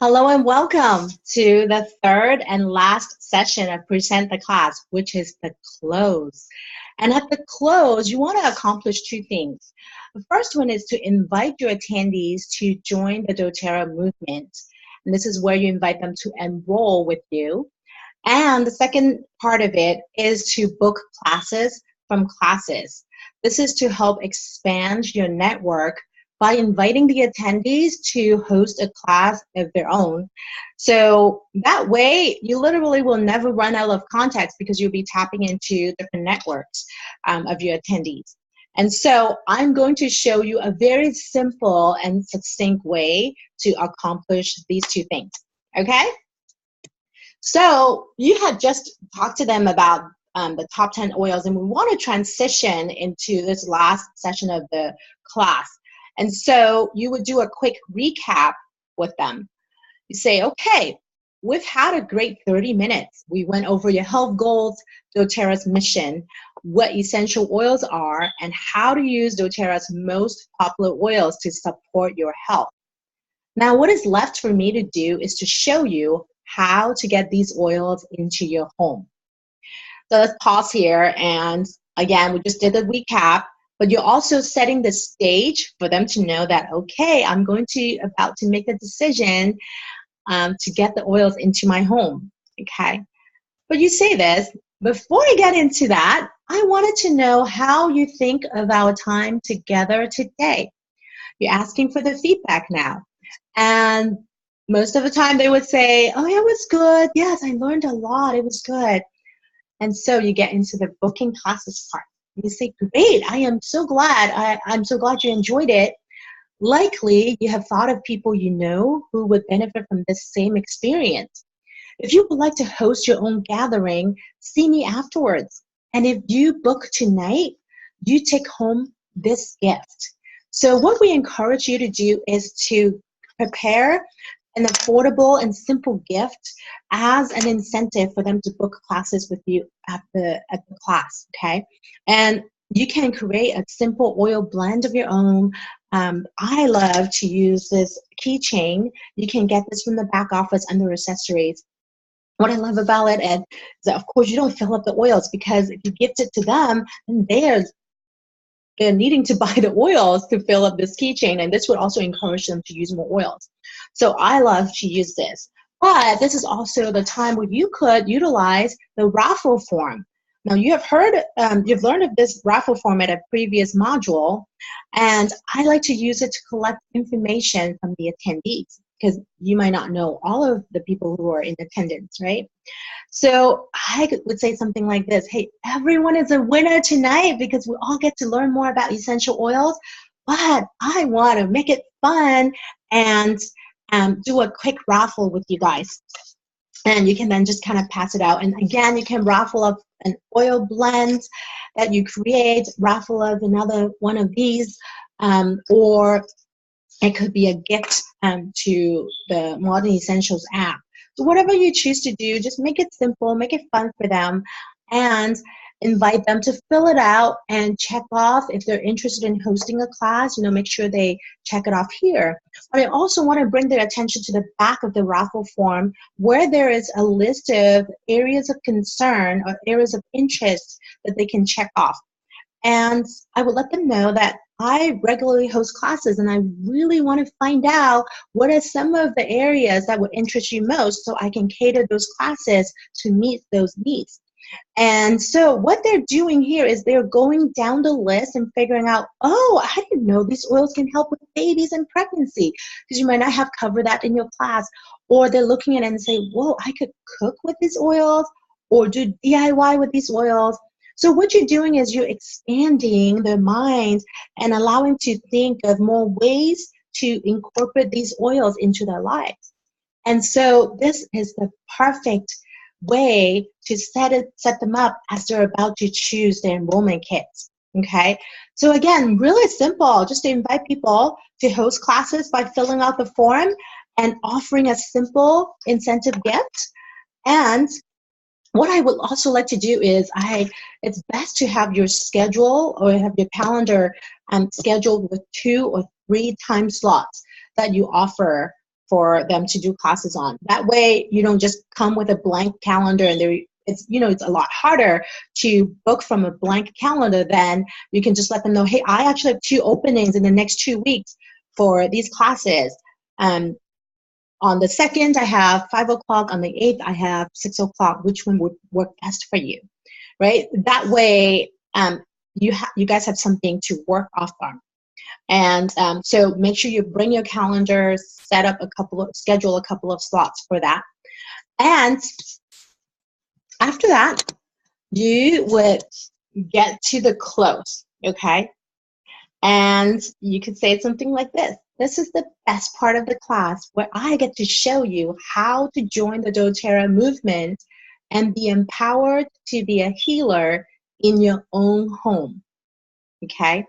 Hello and welcome to the third and last session of Present the Class, which is the close. And at the close, you want to accomplish two things. The first one is to invite your attendees to join the doTERRA movement. And this is where you invite them to enroll with you. And the second part of it is to book classes from classes. This is to help expand your network by inviting the attendees to host a class of their own. So that way, you literally will never run out of context because you'll be tapping into different networks of your attendees. And so I'm going to show you a very simple and succinct way to accomplish these two things, okay? So you had just talked to them about the top 10 oils, and we want to transition into this last session of the class. And so you would do a quick recap with them. You say, okay, we've had a great 30 minutes. We went over your health goals, doTERRA's mission, what essential oils are, and how to use doTERRA's most popular oils to support your health. Now, what is left for me to do is to show you how to get these oils into your home. So let's pause here. And again, we just did a recap, but you're also setting the stage for them to know that, okay, I'm about to make a decision to get the oils into my home, okay? But you say this, before I get into that, I wanted to know how you think of our time together today. You're asking for the feedback now. And most of the time they would say, oh, yeah, it was good. Yes, I learned a lot. It was good. And so you get into the booking classes part. You say, great, I am so glad. I'm so glad you enjoyed it. Likely, you have thought of people you know who would benefit from this same experience. If you would like to host your own gathering, see me afterwards. And if you book tonight, you take home this gift. So what we encourage you to do is to prepare an affordable and simple gift as an incentive for them to book classes with you at the class, okay? And you can create a simple oil blend of your own. I love to use this keychain. You can get this from the back office under accessories. What I love about it is that, of course, you don't fill up the oils, because if you gift it to them, then they're needing to buy the oils to fill up this keychain, and this would also encourage them to use more oils. So I love to use this. But this is also the time where you could utilize the raffle form. Now you have heard, you've learned of this raffle form at a previous module, and I like to use it to collect information from the attendees, because you might not know all of the people who are in attendance, right? So I would say something like this: hey, everyone is a winner tonight because we all get to learn more about essential oils, but I want to make it fun and do a quick raffle with you guys. And you can then just kind of pass it out. And again, you can raffle up an oil blend that you create, raffle up another one of these, or it could be a gift to the Modern Essentials app. So whatever you choose to do, just make it simple, make it fun for them, and invite them to fill it out and check off if they're interested in hosting a class. Make sure they check it off here. But I also want to bring their attention to the back of the raffle form, where there is a list of areas of concern or areas of interest that they can check off. And I would let them know that I regularly host classes, and I really want to find out what are some of the areas that would interest you most, so I can cater those classes to meet those needs. And so what they're doing here is they're going down the list and figuring out, oh, I didn't know these oils can help with babies and pregnancy, because you might not have covered that in your class. Or they're looking at it and say, whoa, I could cook with these oils or do DIY with these oils. So what you're doing is you're expanding their minds and allowing to think of more ways to incorporate these oils into their lives. And so this is the perfect way to set them up as they're about to choose their enrollment kits, okay? So again, really simple, just to invite people to host classes by filling out the form and offering a simple incentive gift. And what I would also like to do is, it's best to have your schedule or have your calendar scheduled with 2 or 3 time slots that you offer for them to do classes on. That way, you don't just come with a blank calendar and it's a lot harder to book from a blank calendar. Then you can just let them know, hey, I actually have 2 openings in the next 2 weeks for these classes. On the 2nd, I have 5 o'clock. On the 8th, I have 6 o'clock. Which one would work best for you, right? That way, you guys have something to work off on. And so make sure you bring your calendar, schedule a couple of slots for that. And after that, you would get to the close, okay? And you could say something like this. This is the best part of the class where I get to show you how to join the doTERRA movement and be empowered to be a healer in your own home, okay?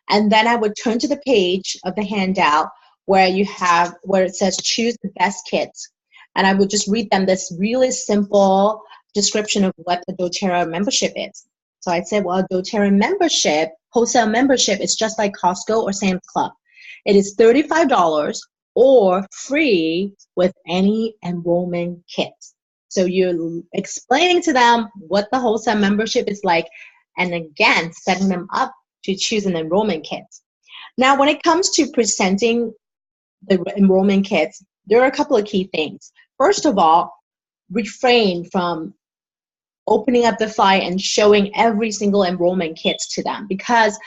And then I would turn to the page of the handout where it says choose the best kits. And I would just read them this really simple description of what the doTERRA membership is. So I said, well, doTERRA membership, wholesale membership, is just like Costco or Sam's Club. It is $35 or free with any enrollment kit. So you're explaining to them what the wholesale membership is like, and again, setting them up to choose an enrollment kit. Now, when it comes to presenting the enrollment kits, there are a couple of key things. First of all, refrain from opening up the flyer and showing every single enrollment kits to them, because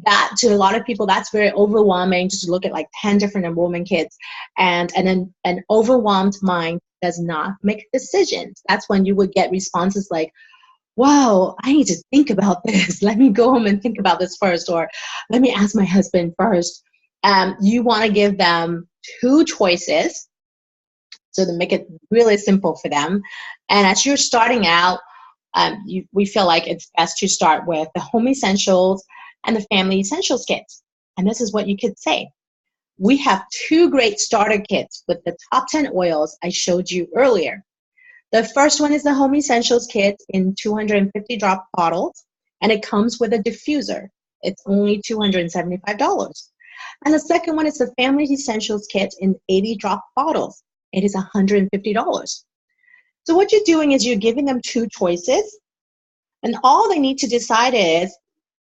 that, to a lot of people, that's very overwhelming, just to look at like 10 different enrollment kits, and an overwhelmed mind does not make decisions. That's when you would get responses like, wow, I need to think about this. Let me go home and think about this first, or let me ask my husband first. You want to give them 2 choices, so to make it really simple for them. And as you're starting out, we feel like it's best to start with the home essentials and the family essentials kits. And this is what you could say. We have 2 great starter kits with the top 10 oils I showed you earlier. The first one is the home essentials kit in 250 drop bottles, and it comes with a diffuser. It's only $275. And the second one is the family essentials kit in 80 drop bottles. It is $150. So what you're doing is you're giving them 2 choices, and all they need to decide is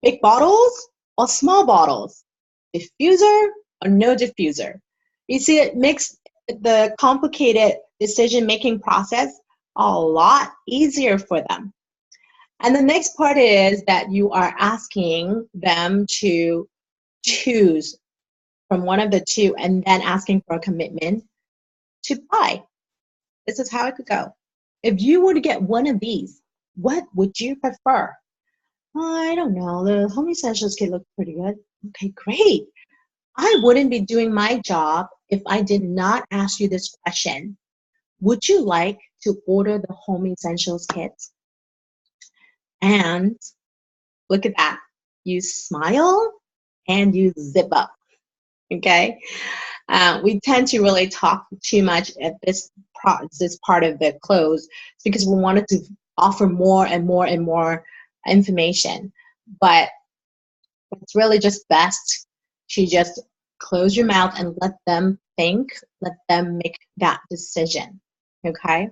big bottles or small bottles, diffuser or no diffuser. You see, it makes the complicated decision-making process a lot easier for them. And the next part is that you are asking them to choose from one of the 2 and then asking for a commitment to buy. This is how it could go. If you were to get one of these, what would you prefer? I don't know. The home essentials kit look pretty good. Okay, great. I wouldn't be doing my job if I did not ask you this question. Would you like to order the home essentials kit? And look at that. You smile and you zip up. Okay? We tend to really talk too much at this part of the close because we wanted to offer more and more and more information. But it's really just best to just close your mouth and let them think, let them make that decision. Okay?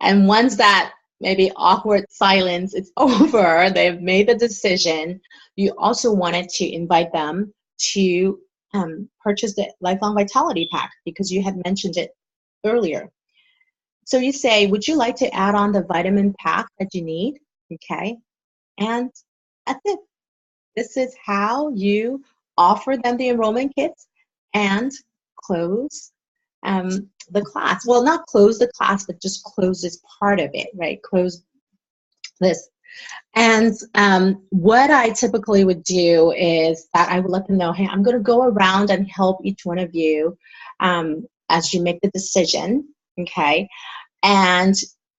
And once that maybe awkward silence is over, they've made the decision, you also wanted to invite them to purchase the Lifelong Vitality Pack because you had mentioned it earlier. So you say, would you like to add on the vitamin pack that you need? Okay, and that's it. This is how you offer them the enrollment kits and close the class. Well, not close the class, but just close this part of it, right? Close this. And what I typically would do is that I would let them know, hey, I'm going to go around and help each one of you as you make the decision, okay? And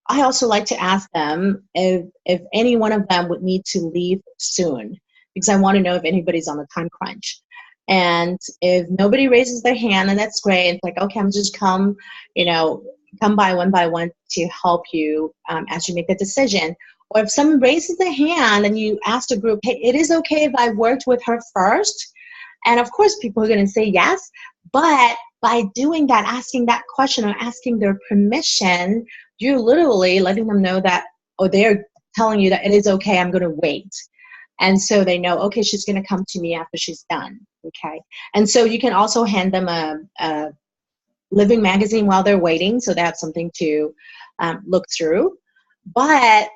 I also like to ask them if any one of them would need to leave soon, because I want to know if anybody's on the time crunch. And if nobody raises their hand, and that's great, it's like, okay, I'm just come by one to help you as you make the decision. Or if someone raises their hand and you ask the group, hey, it is okay if I worked with her first. And of course, people are going to say yes, but by doing that, asking that question or asking their permission, you're literally letting them know that, or they're telling you that it is okay, I'm going to wait. And so they know, okay, she's going to come to me after she's done. Okay. And so you can also hand them a living magazine while they're waiting, so they have something to look through. But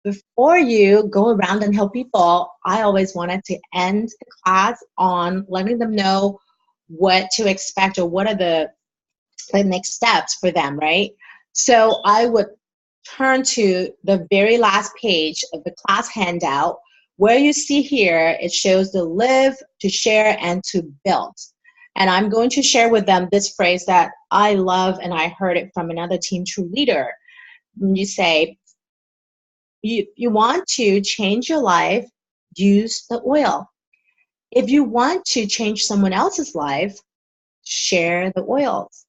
before you go around and help people, I always wanted to end the class on letting them know what to expect or what are the next steps for them, right? So I would turn to the very last page of the class handout where you see here, it shows the live, to share, and to build. And I'm going to share with them this phrase that I love, and I heard it from another Team True leader. You say, you want to change your life, use the oil. If you want to change someone else's life, share the oils.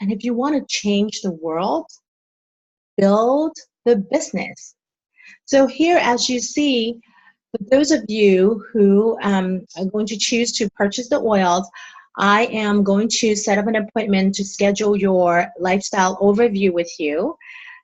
And if you want to change the world, build the business. So here, as you see, for those of you who are going to choose to purchase the oils, I am going to set up an appointment to schedule your lifestyle overview with you,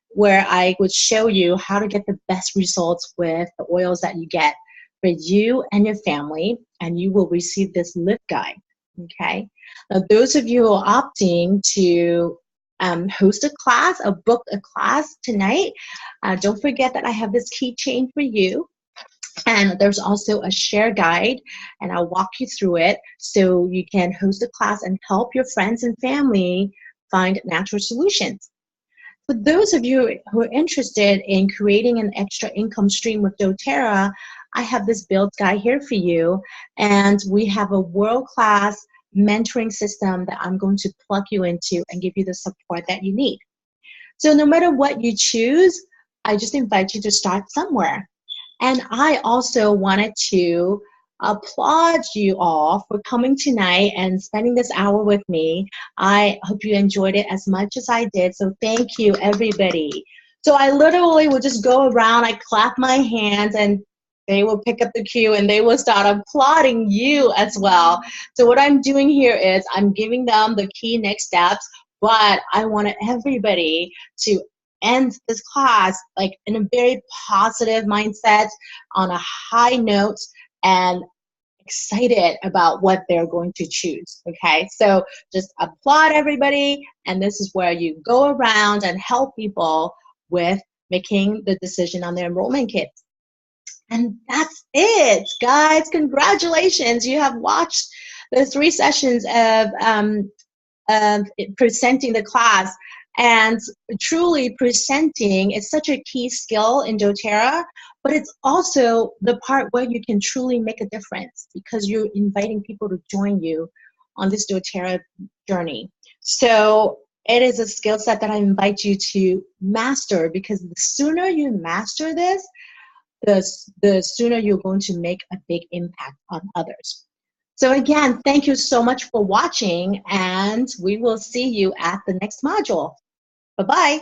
where I would show you how to get the best results with the oils that you get for you and your family, and you will receive this live guide. Okay. Now, those of you who are opting to host a class or book a class tonight, don't forget that I have this keychain for you. And there's also a share guide, and I'll walk you through it so you can host a class and help your friends and family find natural solutions. For those of you who are interested in creating an extra income stream with doTERRA, I have this build guide here for you, and we have a world-class mentoring system that I'm going to plug you into and give you the support that you need. So no matter what you choose, I just invite you to start somewhere. And I also wanted to applaud you all for coming tonight and spending this hour with me. I hope you enjoyed it as much as I did, so thank you, everybody. So I literally would just go around, I clap my hands, and they will pick up the cue and they will start applauding you as well. So what I'm doing here is I'm giving them the key next steps, but I wanted everybody to end this class like in a very positive mindset, on a high note, and excited about what they're going to choose. Okay, so just applaud everybody, and this is where you go around and help people with making the decision on their enrollment kits. And that's it, guys. Congratulations, you have watched the 3 sessions of presenting the class. And truly, presenting is such a key skill in doTERRA, but it's also the part where you can truly make a difference, because you're inviting people to join you on this doTERRA journey. So it is a skill set that I invite you to master, because the sooner you master this, the sooner you're going to make a big impact on others. So again, thank you so much for watching, and we will see you at the next module. Bye-bye.